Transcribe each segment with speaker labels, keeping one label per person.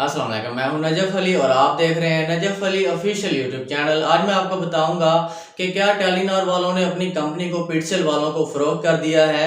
Speaker 1: अस्सलाम वालेकुम, मैं हूं नजफ अली और आप देख रहे हैं Najaf Ali official YouTube channel. आज मैं आपको बताऊंगा कि क्या टेलीनॉर वालों ने अपनी कंपनी को पिक्सेल वालों को फरोख्त कर दिया है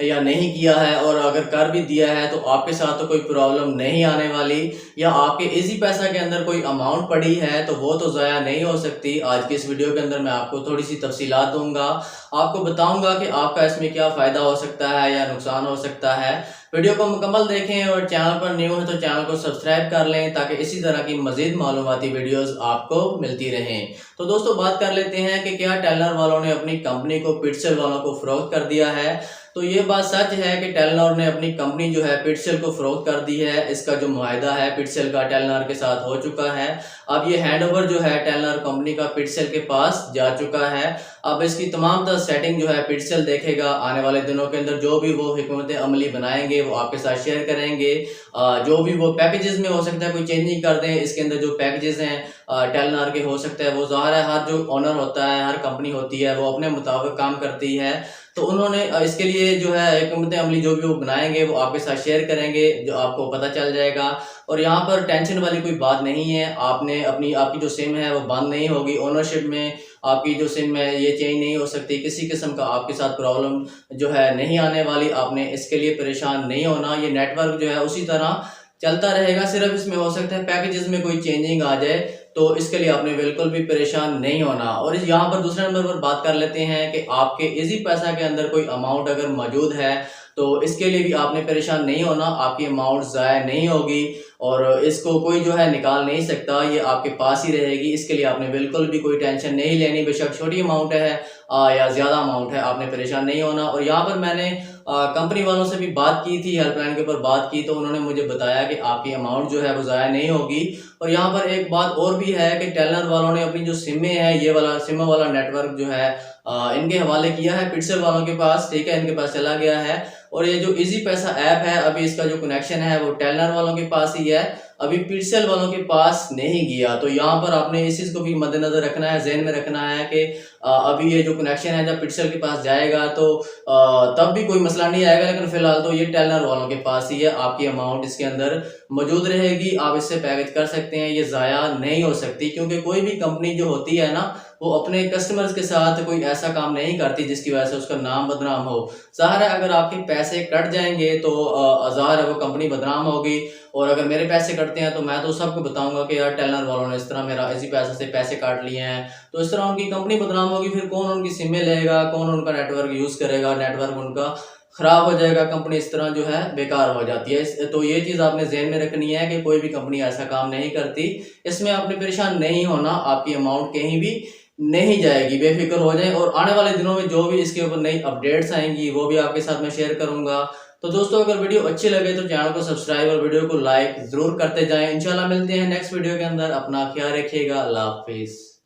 Speaker 1: या नहीं किया है, और अगर कर भी दिया है तो आपके साथ तो कोई प्रॉब्लम नहीं आने वाली, या आपके इजी पैसा के अंदर कोई अमाउंट पड़ी है तो वो तो ज़ाया नहीं हो सकती। आज की इस वीडियो के अंदर मैं आपको थोड़ी सी तफसीलात दूंगा, आपको बताऊंगा कि आपका इसमें क्या फ़ायदा हो सकता है या नुकसान हो सकता है। वीडियो को मुकम्मल देखें और चैनल पर न्यू है तो चैनल को सब्सक्राइब कर लें ताकि इसी तरह की मज़ीद मालूमाती वीडियोस आपको मिलती रहें। तो दोस्तों, बात कर लेते हैं कि क्या टेलीनॉर वालों ने अपनी कंपनी को पिक्सेल वालों को फरोख्त कर दिया है। तो ये बात सच है कि टेलीनॉर ने अपनी कंपनी जो है पिक्सेल को फरोख्त कर दी है। इसका जो मुआहदा है पिक्सेल का टेलीनॉर के साथ हो चुका है। अब ये हैंडओवर जो है टेलीनॉर कंपनी का पिक्सेल के पास जा चुका है। अब इसकी तमाम तरह सेटिंग जो है पिक्सेल देखेगा। आने वाले दिनों के अंदर जो भी वो हिकमत अमली बनाएंगे वो आपके साथ शेयर करेंगे। जो भी वो पैकेजेस में हो सकता है कोई चेंजिंग कर दें। इसके अंदर जो पैकेजेस हैं टेलीनॉर के, हो सकता है वो ज़ाहिर है हर जो ओनर होता है, हर कंपनी होती है, वो अपने मुताबिक काम करती है। तो उन्होंने इसके लिए जो है हिकमत अमली जो भी वो बनाएंगे वो आपके साथ शेयर करेंगे, जो आपको पता चल जाएगा। और यहाँ पर टेंशन वाली कोई बात नहीं है। आपने आपकी जो सिम है वो बंद नहीं होगी। ओनरशिप में आपकी जो सिम है ये चेंज नहीं हो सकती। किसी किस्म का आपके साथ प्रॉब्लम जो है नहीं आने वाली। आपने इसके लिए परेशान नहीं होना। ये नेटवर्क जो है उसी तरह चलता रहेगा। सिर्फ इसमें हो सकता है पैकेजेस में कोई चेंजिंग आ जाए, तो इसके लिए आपने बिल्कुल भी परेशान नहीं होना। और इस यहाँ पर दूसरे नंबर पर बात कर लेते हैं कि आपके इजी पैसा के अंदर कोई अमाउंट अगर मौजूद है तो इसके लिए भी आपने परेशान नहीं होना। आपकी अमाउंट ज़ाया नहीं होगी और इसको कोई जो है निकाल नहीं सकता, ये आपके पास ही रहेगी। इसके लिए आपने बिल्कुल भी कोई टेंशन नहीं लेनी। बेशक छोटी अमाउंट है या ज़्यादा अमाउंट है, आपने परेशान नहीं होना। और यहाँ पर मैंने कंपनी वालों से भी बात की थी, हेल्पलाइन के ऊपर बात की, तो उन्होंने मुझे बताया कि आपकी अमाउंट जो है वो ज़ाया नहीं होगी। और यहाँ पर एक बात और भी है कि टेलीनॉर वालों ने अपनी जो सिमें हैं, ये वाला सिम वाला नेटवर्क जो है इनके हवाले किया है पिक्सेल वालों के पास। ठीक है, इनके पास चला गया है। और ये जो इजी पैसा ऐप है, अभी इसका जो कनेक्शन है वो टेलीनॉर वालों के पास ही है, अभी पिक्सेल वालों के पास नहीं गया। तो यहाँ पर आपने इस चीज़ को भी मद्देनजर रखना है, जहन में रखना है कि अभी ये जो कनेक्शन है जब पिक्सेल के पास जाएगा तो तब भी कोई मसला नहीं आएगा, लेकिन फिलहाल तो ये टेलीनॉर वालों के पास ही है। आपकी अमाउंट इसके अंदर मौजूद रहेगी, आप इससे पैकेज कर सकते हैं, ये ज़ाया नहीं हो सकती। क्योंकि कोई भी कंपनी जो होती है ना, वो अपने कस्टमर्स के साथ कोई ऐसा काम नहीं करती जिसकी वजह से उसका नाम बदनाम हो। ज़ाहिर है अगर आपके पैसे कट जाएंगे तो ज़ाहिर है वो कंपनी बदनाम होगी। और अगर मेरे पैसे कटते हैं तो मैं तो सबको बताऊंगा कि यार टेलीनॉर वालों ने इस तरह मेरा इसी पैसे से पैसे काट लिए हैं, तो इस तरह उनकी कंपनी बदनाम होगी। फिर कौन उनकी सिमें लेगा, कौन उनका नेटवर्क यूज़ करेगा, नेटवर्क उनका खराब हो जाएगा, कंपनी इस तरह जो है बेकार हो जाती है। तो ये चीज़ आपने ज़हन में रखनी है कि कोई भी कंपनी ऐसा काम नहीं करती। इसमें आपने परेशान नहीं होना, आपकी अमाउंट कहीं भी नहीं जाएगी, बेफिक्र हो जाए। और आने वाले दिनों में जो भी इसके ऊपर नई अपडेट्स आएंगी वो भी आपके साथ मैं शेयर करूंगा। तो दोस्तों, अगर वीडियो अच्छी लगे तो चैनल को सब्सक्राइब और वीडियो को लाइक ज़रूर करते जाएं। इंशाल्लाह मिलते हैं नेक्स्ट वीडियो के अंदर। अपना ख्याल रखिएगा। अल्लाह हाफिज़।